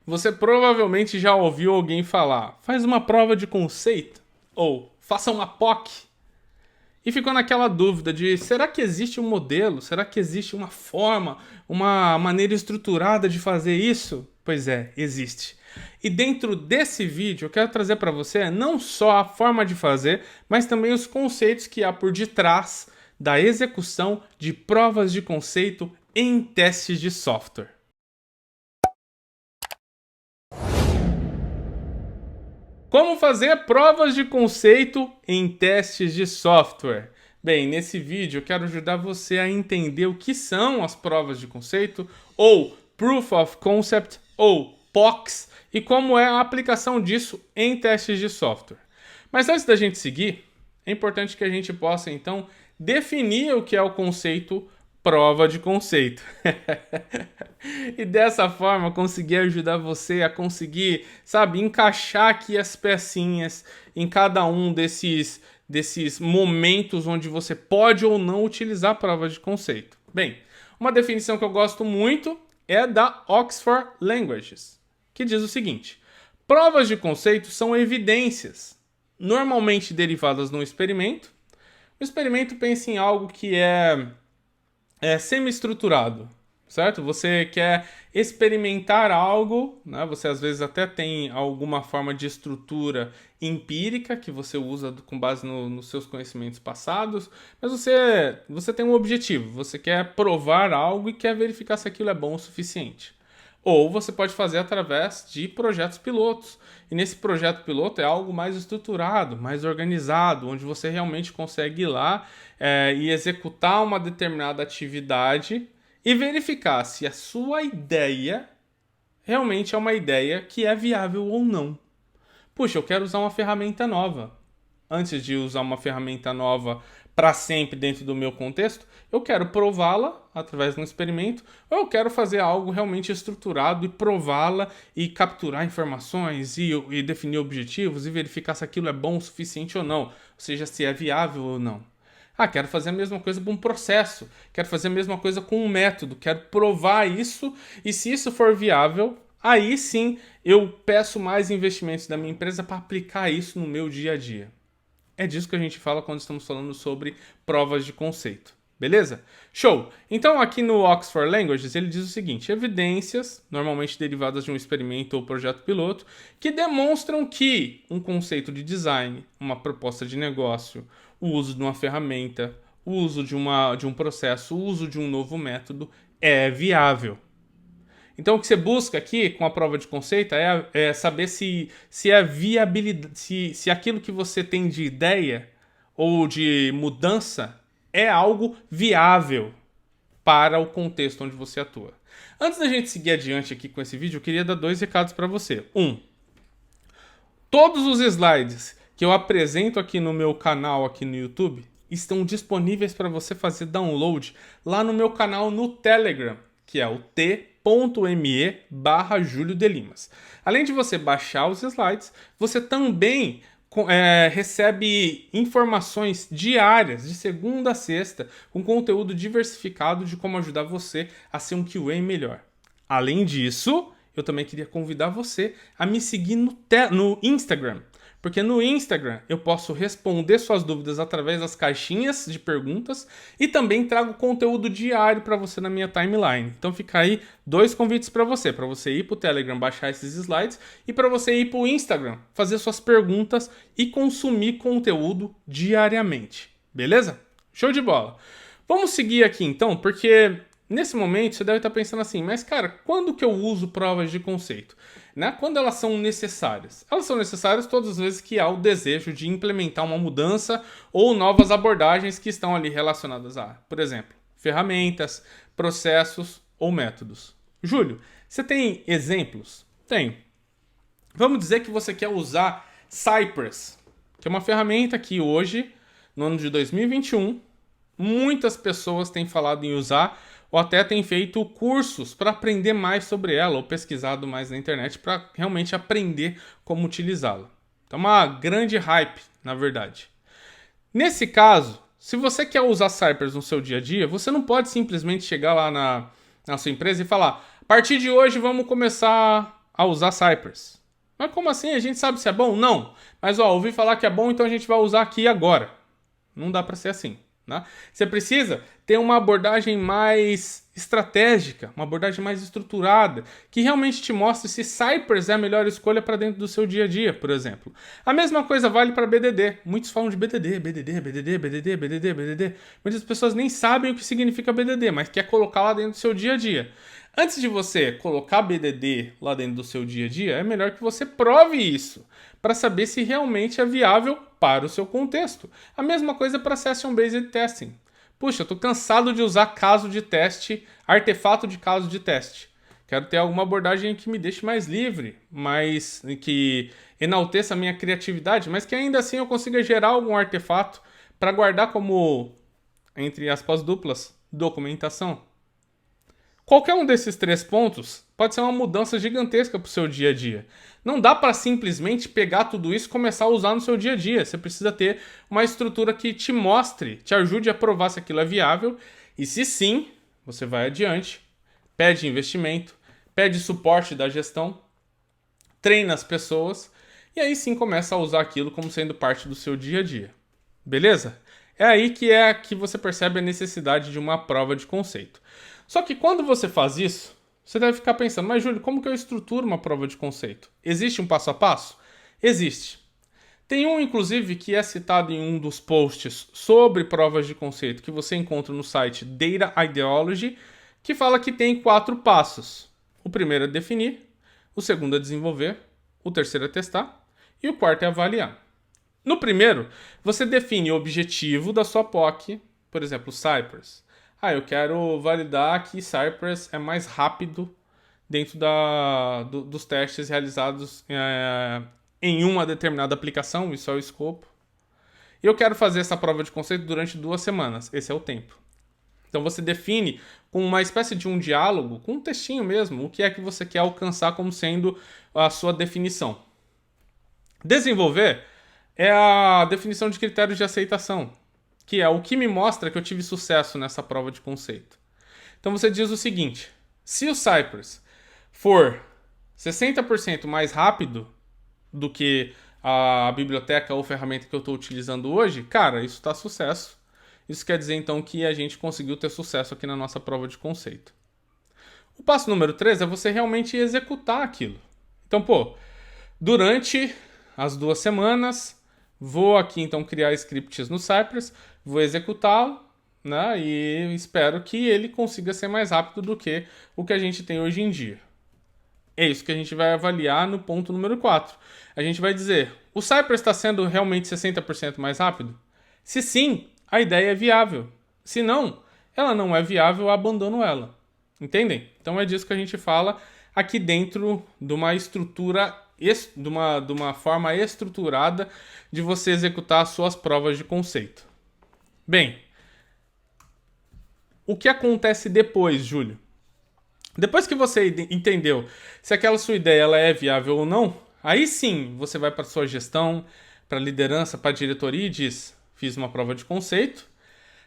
Você provavelmente já ouviu alguém falar: faz uma prova de conceito ou faça uma POC. E ficou naquela dúvida de: será que existe um modelo? Será que existe uma forma, uma maneira estruturada de fazer isso? Pois é, existe. E dentro desse vídeo eu quero trazer para você não só a forma de fazer, mas também os conceitos que há por detrás da execução de provas de conceito em testes de software. Como fazer provas de conceito em testes de software? Bem, nesse vídeo eu quero ajudar você a entender o que são as provas de conceito, ou Proof of Concept, ou POCs, e como é a aplicação disso em testes de software. Mas antes da gente seguir, é importante que a gente possa então definir o que é o conceito prova de conceito. E dessa forma conseguir ajudar você a conseguir, sabe, encaixar aqui as pecinhas em cada um desses momentos onde você pode ou não utilizar provas de conceito. Bem, uma definição que eu gosto muito é da Oxford Languages, que diz o seguinte: provas de conceito são evidências, normalmente derivadas de um experimento. O experimento pensa em algo que é semi-estruturado, certo? Você quer experimentar algo, né? Você às vezes até tem alguma forma de estrutura empírica que você usa com base nos seus conhecimentos passados, mas você tem um objetivo, você quer provar algo e quer verificar se aquilo é bom o suficiente. Ou você pode fazer através de projetos pilotos. E nesse projeto piloto é algo mais estruturado, mais organizado, onde você realmente consegue ir lá e executar uma determinada atividade e verificar se a sua ideia realmente é uma ideia que é viável ou não. Puxa, eu quero usar uma ferramenta nova. Antes de usar uma ferramenta nova para sempre dentro do meu contexto, eu quero prová-la através de um experimento, ou eu quero fazer algo realmente estruturado e prová-la e capturar informações e definir objetivos e verificar se aquilo é bom o suficiente ou não, ou seja, se é viável ou não. Ah, quero fazer a mesma coisa com um processo, quero fazer a mesma coisa com um método, quero provar isso e se isso for viável, aí sim eu peço mais investimentos da minha empresa para aplicar isso no meu dia a dia. É disso que a gente fala quando estamos falando sobre provas de conceito. Beleza? Show! Então, aqui no Oxford Languages, ele diz o seguinte: evidências, normalmente derivadas de um experimento ou projeto piloto, que demonstram que um conceito de design, uma proposta de negócio, o uso de uma ferramenta, o uso de um processo, o uso de um novo método é viável. Então, o que você busca aqui com a prova de conceito é saber se a viabilidade, se aquilo que você tem de ideia ou de mudança é algo viável para o contexto onde você atua. Antes da gente seguir adiante aqui com esse vídeo, eu queria dar dois recados para você. Todos os slides que eu apresento aqui no meu canal aqui no YouTube estão disponíveis para você fazer download lá no meu canal no Telegram, que é o t.me/Julio de Limas. Além de você baixar os slides, você também recebe informações diárias, de segunda a sexta, com conteúdo diversificado de como ajudar você a ser um QA melhor. Além disso, eu também queria convidar você a me seguir no Instagram. Porque no Instagram eu posso responder suas dúvidas através das caixinhas de perguntas e também trago conteúdo diário para você na minha timeline. Então fica aí dois convites para você ir para o Telegram baixar esses slides e para você ir para o Instagram fazer suas perguntas e consumir conteúdo diariamente. Beleza? Show de bola! Vamos seguir aqui então, porque nesse momento você deve estar pensando assim, mas cara, quando que eu uso provas de conceito? Né? Quando elas são necessárias? Elas são necessárias todas as vezes que há o desejo de implementar uma mudança ou novas abordagens que estão ali relacionadas a, por exemplo, ferramentas, processos ou métodos. Júlio, você tem exemplos? Tenho. Vamos dizer que você quer usar Cypress, que é uma ferramenta que hoje, no ano de 2021, muitas pessoas têm falado em usar ou até têm feito cursos para aprender mais sobre ela ou pesquisado mais na internet para realmente aprender como utilizá-la. Então, uma grande hype, na verdade. Nesse caso, se você quer usar Cypress no seu dia a dia, você não pode simplesmente chegar lá na sua empresa e falar: a partir de hoje vamos começar a usar Cypress. Mas como assim? A gente sabe se é bom? Não. Mas ouvi falar que é bom, então a gente vai usar aqui agora. Não dá para ser assim. Né? Você precisa ter uma abordagem mais estratégica, uma abordagem mais estruturada, que realmente te mostre se Cypress é a melhor escolha para dentro do seu dia a dia, por exemplo. A mesma coisa vale para BDD. Muitos falam de BDD, BDD, BDD, BDD, BDD, BDD. Muitas pessoas nem sabem o que significa BDD, mas quer colocar lá dentro do seu dia a dia. Antes de você colocar BDD lá dentro do seu dia a dia, é melhor que você prove isso, para saber se realmente é viável para o seu contexto. A mesma coisa para Session-Based Testing. Puxa, eu estou cansado de usar caso de teste, artefato de caso de teste. Quero ter alguma abordagem que me deixe mais livre, mais que enalteça a minha criatividade, mas que ainda assim eu consiga gerar algum artefato para guardar como, entre aspas duplas, documentação. Qualquer um desses 3 pontos pode ser uma mudança gigantesca para o seu dia a dia. Não dá para simplesmente pegar tudo isso e começar a usar no seu dia a dia. Você precisa ter uma estrutura que te mostre, te ajude a provar se aquilo é viável. E se sim, você vai adiante, pede investimento, pede suporte da gestão, treina as pessoas e aí sim começa a usar aquilo como sendo parte do seu dia a dia. Beleza? É aí que você percebe a necessidade de uma prova de conceito. Só que quando você faz isso, você deve ficar pensando, mas Júlio, como que eu estruturo uma prova de conceito? Existe um passo a passo? Existe. Tem um, inclusive, que é citado em um dos posts sobre provas de conceito que você encontra no site Data Ideology, que fala que tem 4 passos. O primeiro é definir, o segundo é desenvolver, o terceiro é testar e o quarto é avaliar. No primeiro, você define o objetivo da sua POC, por exemplo, Cypress. Eu quero validar que Cypress é mais rápido dentro dos testes realizados em uma determinada aplicação, isso é o escopo. E eu quero fazer essa prova de conceito durante 2 semanas, esse é o tempo. Então você define com uma espécie de um diálogo, com um textinho mesmo, o que é que você quer alcançar como sendo a sua definição. Desenvolver é a definição de critérios de aceitação, que é o que me mostra que eu tive sucesso nessa prova de conceito. Então você diz o seguinte, se o Cypress for 60% mais rápido do que a biblioteca ou ferramenta que eu estou utilizando hoje, cara, isso está sucesso. Isso quer dizer então que a gente conseguiu ter sucesso aqui na nossa prova de conceito. O passo número 3 é você realmente executar aquilo. Então, durante as 2 semanas, vou aqui então criar scripts no Cypress, vou executá-lo, né, e espero que ele consiga ser mais rápido do que o que a gente tem hoje em dia. É isso que a gente vai avaliar no ponto número 4. A gente vai dizer, o Cypress está sendo realmente 60% mais rápido? Se sim, a ideia é viável. Se não, ela não é viável, eu abandono ela. Entendem? Então é disso que a gente fala aqui dentro de uma estrutura, de uma forma estruturada de você executar as suas provas de conceito. Bem, o que acontece depois, Júlio? Depois que você entendeu se aquela sua ideia ela é viável ou não, aí sim você vai para a sua gestão, para a liderança, para a diretoria e diz, fiz uma prova de conceito,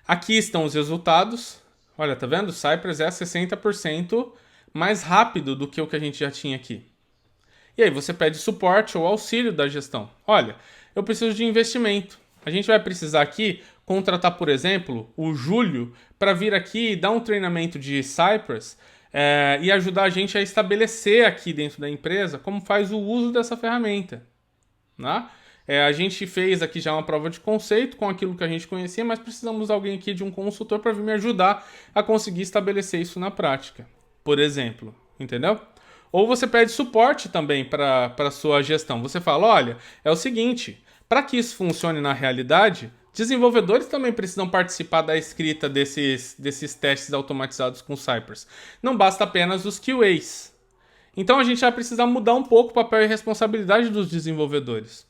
aqui estão os resultados, olha, tá vendo? O Cypress é 60% mais rápido do que o que a gente já tinha aqui. E aí você pede suporte ou auxílio da gestão. Olha, eu preciso de investimento. A gente vai precisar aqui contratar, por exemplo, o Júlio para vir aqui e dar um treinamento de Cypress e ajudar a gente a estabelecer aqui dentro da empresa como faz o uso dessa ferramenta. Né? A gente fez aqui já uma prova de conceito com aquilo que a gente conhecia, mas precisamos de alguém aqui, de um consultor, para vir me ajudar a conseguir estabelecer isso na prática, por exemplo. Entendeu? Ou você pede suporte também para a sua gestão. Você fala, olha, é o seguinte, para que isso funcione na realidade, desenvolvedores também precisam participar da escrita desses testes automatizados com Cypress. Não basta apenas os QAs. Então a gente vai precisar mudar um pouco o papel e responsabilidade dos desenvolvedores.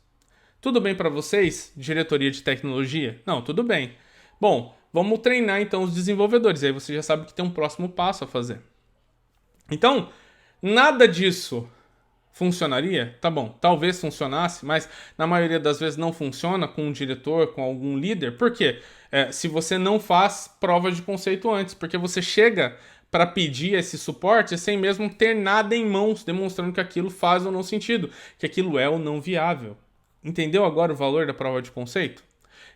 Tudo bem para vocês, diretoria de tecnologia? Não, tudo bem. Bom, vamos treinar então os desenvolvedores. Aí você já sabe que tem um próximo passo a fazer. Então, nada disso funcionaria? Tá bom, talvez funcionasse, mas na maioria das vezes não funciona com um diretor, com algum líder. Por quê? Se você não faz provas de conceito antes, porque você chega para pedir esse suporte sem mesmo ter nada em mãos, demonstrando que aquilo faz ou não sentido, que aquilo é ou não viável. Entendeu agora o valor da prova de conceito?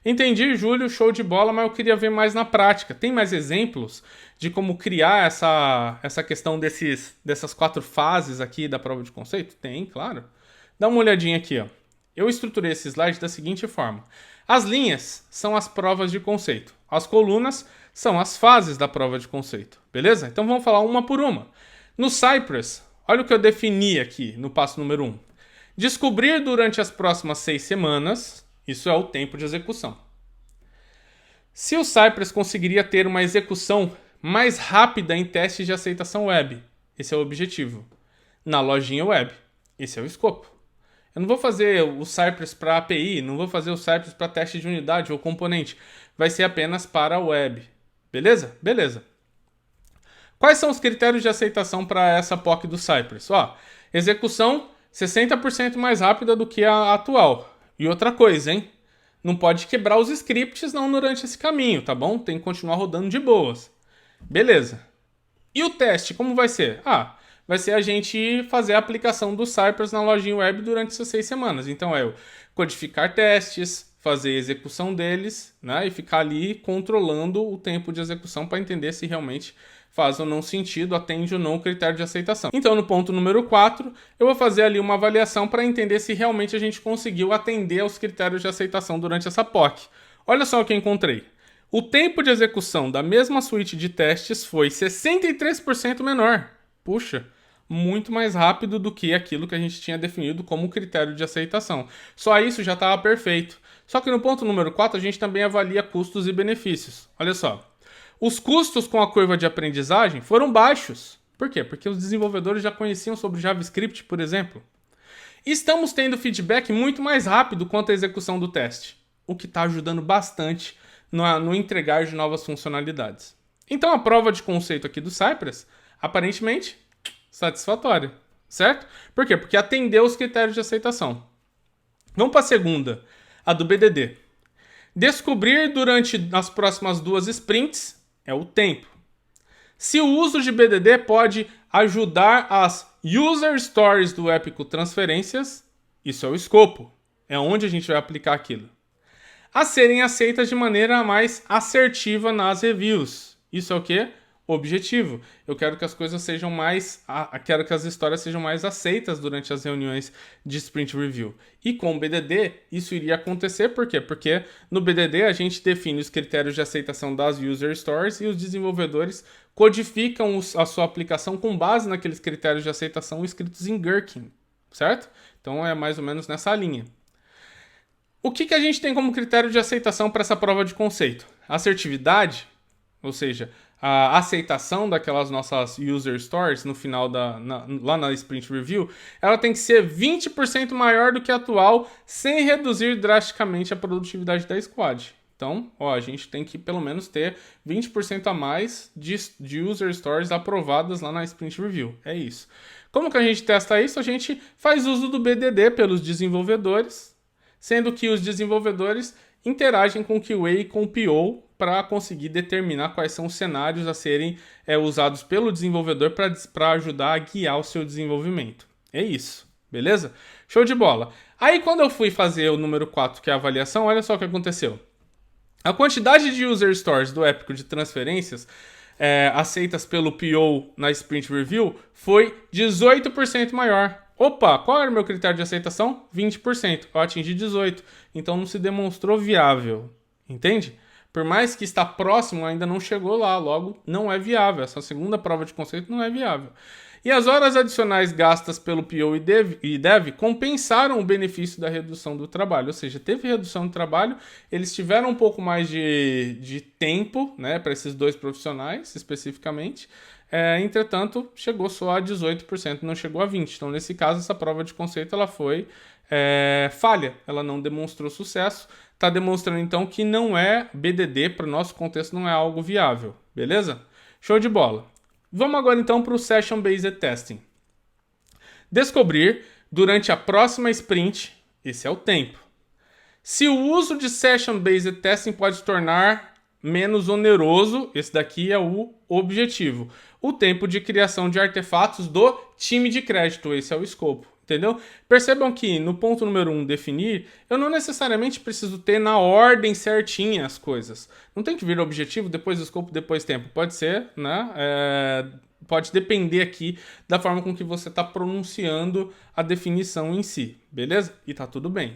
Entendi, Júlio, show de bola, mas eu queria ver mais na prática. Tem mais exemplos de como criar essa questão dessas 4 fases aqui da prova de conceito? Tem, claro. Dá uma olhadinha aqui, ó. Eu estruturei esse slide da seguinte forma. As linhas são as provas de conceito. As colunas são as fases da prova de conceito. Beleza? Então vamos falar uma por uma. No Cypress, olha o que eu defini aqui no passo número 1. Descobrir durante as próximas 6 semanas, isso é o tempo de execução. Se o Cypress conseguiria ter uma execução mais rápida em testes de aceitação web, esse é o objetivo. Na lojinha web, esse é o escopo. Eu não vou fazer o Cypress para API, não vou fazer o Cypress para teste de unidade ou componente. Vai ser apenas para a web. Beleza? Beleza. Quais são os critérios de aceitação para essa POC do Cypress? Ó, execução 60% mais rápida do que a atual. E outra coisa, hein? Não pode quebrar os scripts não durante esse caminho, tá bom? Tem que continuar rodando de boas. Beleza. E o teste, como vai ser? Vai ser a gente fazer a aplicação do Cypress na lojinha web durante essas 6 semanas. Então é eu codificar testes, fazer a execução deles, né? E ficar ali controlando o tempo de execução para entender se realmente faz ou não sentido, atende ou não o critério de aceitação. Então, no ponto número 4, eu vou fazer ali uma avaliação para entender se realmente a gente conseguiu atender aos critérios de aceitação durante essa POC. Olha só o que eu encontrei. O tempo de execução da mesma suíte de testes foi 63% menor. Puxa, muito mais rápido do que aquilo que a gente tinha definido como critério de aceitação. Só isso já estava perfeito. Só que no ponto número 4, a gente também avalia custos e benefícios. Olha só. Os custos com a curva de aprendizagem foram baixos. Por quê? Porque os desenvolvedores já conheciam sobre JavaScript, por exemplo. Estamos tendo feedback muito mais rápido quanto à execução do teste, o que está ajudando bastante no entregar de novas funcionalidades. Então a prova de conceito aqui do Cypress, aparentemente, satisfatória, certo? Por quê? Porque atendeu os critérios de aceitação. Vamos para a segunda, a do BDD. Descobrir durante as próximas 2 sprints é o tempo. Se o uso de BDD pode ajudar as User Stories do Épico Transferências, isso é o escopo. É onde a gente vai aplicar aquilo. A serem aceitas de maneira mais assertiva nas reviews. Isso é o quê? Objetivo. Eu quero que as coisas sejam mais... quero que as histórias sejam mais aceitas durante as reuniões de Sprint Review. E com o BDD, isso iria acontecer. Por quê? Porque no BDD a gente define os critérios de aceitação das User Stories e os desenvolvedores codificam a sua aplicação com base naqueles critérios de aceitação escritos em Gherkin. Certo? Então é mais ou menos nessa linha. O que a gente tem como critério de aceitação para essa prova de conceito? Assertividade, ou seja... a aceitação daquelas nossas user stories no final lá na Sprint Review, ela tem que ser 20% maior do que a atual, sem reduzir drasticamente a produtividade da squad. Então, a gente tem que pelo menos ter 20% a mais de user stories aprovadas lá na Sprint Review. É isso. Como que a gente testa isso? A gente faz uso do BDD pelos desenvolvedores, sendo que os desenvolvedores interagem com o QA e com o PO para conseguir determinar quais são os cenários a serem usados pelo desenvolvedor para ajudar a guiar o seu desenvolvimento. É isso, beleza? Show de bola. Aí quando eu fui fazer o número 4, que é a avaliação, olha só o que aconteceu. A quantidade de user stories do Épico de transferências aceitas pelo PO na Sprint Review foi 18% maior. Opa, qual era o meu critério de aceitação? 20%. Eu atingi 18%. Então não se demonstrou viável. Entende? Por mais que está próximo, ainda não chegou lá. Logo, não é viável. Essa segunda prova de conceito não é viável. E as horas adicionais gastas pelo PO e Dev compensaram o benefício da redução do trabalho. Ou seja, teve redução do trabalho, eles tiveram um pouco mais de tempo, né, para esses 2 profissionais, especificamente. Entretanto, chegou só a 18%, não chegou a 20%. Então, nesse caso, essa prova de conceito ela foi falha. Ela não demonstrou sucesso. Está demonstrando, então, que não é BDD, para o nosso contexto, não é algo viável. Beleza? Show de bola. Vamos agora, então, para o Session Based Testing. Descobrir, durante a próxima sprint, esse é o tempo, se o uso de Session Based Testing pode tornar menos oneroso, esse daqui é o objetivo. O tempo de criação de artefatos do time de crédito, esse é o escopo. Entendeu? Percebam que no ponto número 1, definir, eu não necessariamente preciso ter na ordem certinha as coisas. Não tem que vir objetivo, depois escopo, depois tempo. Pode ser, né? Pode depender aqui da forma com que você está pronunciando a definição em si, beleza? E tá tudo bem.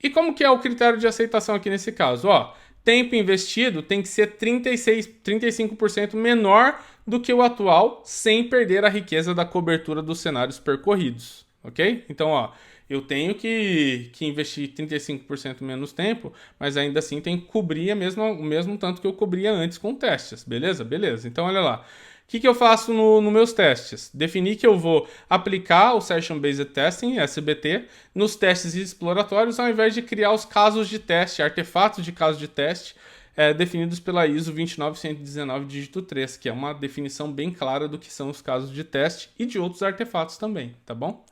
E como que é o critério de aceitação aqui nesse caso? Ó, tempo investido tem que ser 35% menor do que o atual, sem perder a riqueza da cobertura dos cenários percorridos. Ok? Então, ó, eu tenho que investir 35% menos tempo, mas ainda assim tem que cobrir o mesmo tanto que eu cobria antes com testes, beleza? Beleza. Então, olha lá. O que eu faço nos meus testes? Definir que eu vou aplicar o Session Based Testing, SBT, nos testes exploratórios, ao invés de criar os casos de teste, artefatos de caso de teste, definidos pela ISO 29119 dígito 3, que é uma definição bem clara do que são os casos de teste e de outros artefatos também, tá bom?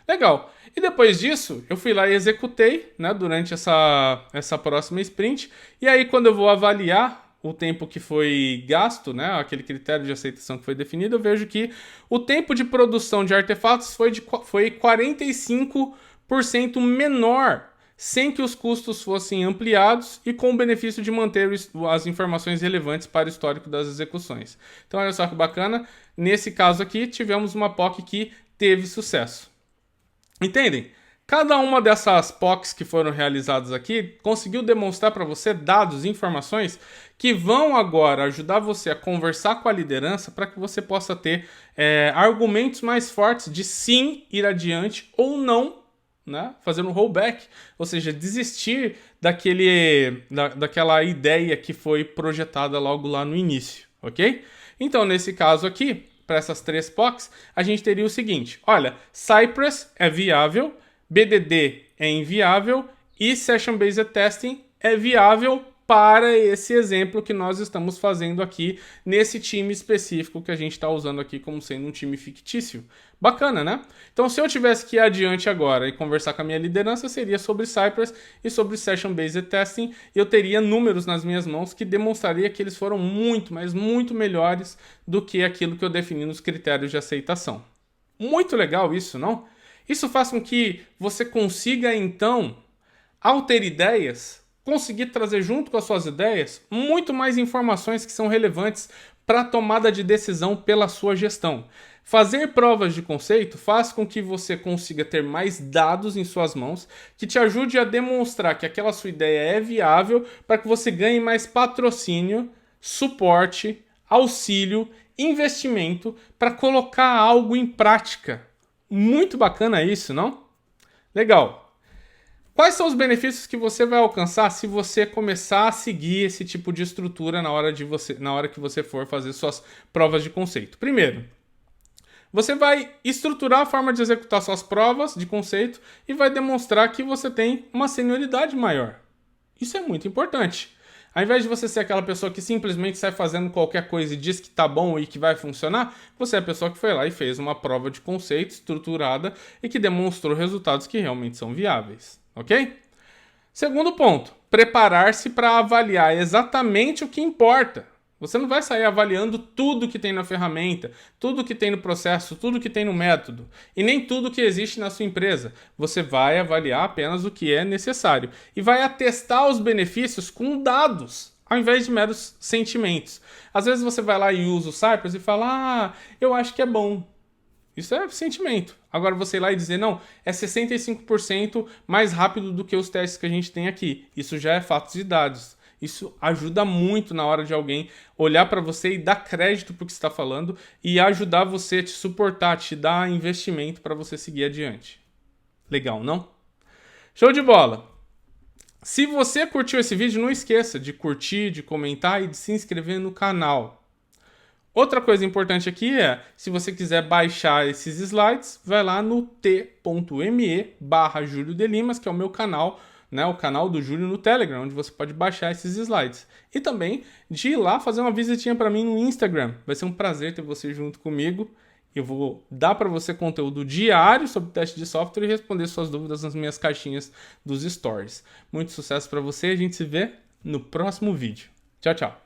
Legal. E depois disso, eu fui lá e executei, né, durante essa próxima sprint. E aí, quando eu vou avaliar o tempo que foi gasto, né, aquele critério de aceitação que foi definido, eu vejo que o tempo de produção de artefatos foi 45% menor, sem que os custos fossem ampliados e com o benefício de manter as informações relevantes para o histórico das execuções. Então, olha só que bacana. Nesse caso aqui, tivemos uma POC que teve sucesso. Entendem? Cada uma dessas POCs que foram realizadas aqui conseguiu demonstrar para você dados e informações que vão agora ajudar você a conversar com a liderança para que você possa ter argumentos mais fortes de sim ir adiante ou não, né? Fazer um rollback, ou seja, desistir daquela ideia que foi projetada logo lá no início, ok? Então, nesse caso aqui, para essas 3 POCs, a gente teria o seguinte: olha, Cypress é viável, BDD é inviável e Session Based Testing é viável para esse exemplo que nós estamos fazendo aqui nesse time específico que a gente está usando aqui como sendo um time fictício. Bacana, né? Então, se eu tivesse que ir adiante agora e conversar com a minha liderança, seria sobre Cypress e sobre Session Based Testing, e eu teria números nas minhas mãos que demonstraria que eles foram muito, mas muito melhores do que aquilo que eu defini nos critérios de aceitação. Muito legal isso, não? Isso faz com que você consiga, então, ao ter ideias, conseguir trazer junto com as suas ideias muito mais informações que são relevantes para a tomada de decisão pela sua gestão. Fazer provas de conceito faz com que você consiga ter mais dados em suas mãos, que te ajude a demonstrar que aquela sua ideia é viável para que você ganhe mais patrocínio, suporte, auxílio, investimento para colocar algo em prática. Muito bacana isso, não? Legal. Quais são os benefícios que você vai alcançar se você começar a seguir esse tipo de estrutura na hora que você for fazer suas provas de conceito? Primeiro, você vai estruturar a forma de executar suas provas de conceito e vai demonstrar que você tem uma senioridade maior. Isso é muito importante. Ao invés de você ser aquela pessoa que simplesmente sai fazendo qualquer coisa e diz que tá bom e que vai funcionar, você é a pessoa que foi lá e fez uma prova de conceito estruturada e que demonstrou resultados que realmente são viáveis, ok? Segundo ponto, preparar-se para avaliar exatamente o que importa. Você não vai sair avaliando tudo que tem na ferramenta, tudo que tem no processo, tudo que tem no método, e nem tudo que existe na sua empresa. Você vai avaliar apenas o que é necessário e vai atestar os benefícios com dados, ao invés de meros sentimentos. Às vezes você vai lá e usa o Cypress e fala, eu acho que é bom. Isso é sentimento. Agora você ir lá e dizer, não, é 65% mais rápido do que os testes que a gente tem aqui. Isso já é fatos e dados. Isso ajuda muito na hora de alguém olhar para você e dar crédito para o que você está falando e ajudar você a te suportar, te dar investimento para você seguir adiante. Legal, não? Show de bola! Se você curtiu esse vídeo, não esqueça de curtir, de comentar e de se inscrever no canal. Outra coisa importante aqui é, se você quiser baixar esses slides, vai lá no t.me/JúlioDeLimas, que é o meu canal, né, o canal do Júlio no Telegram, onde você pode baixar esses slides. E também de ir lá fazer uma visitinha para mim no Instagram. Vai ser um prazer ter você junto comigo. Eu vou dar para você conteúdo diário sobre teste de software e responder suas dúvidas nas minhas caixinhas dos stories. Muito sucesso para você e a gente se vê no próximo vídeo. Tchau, tchau.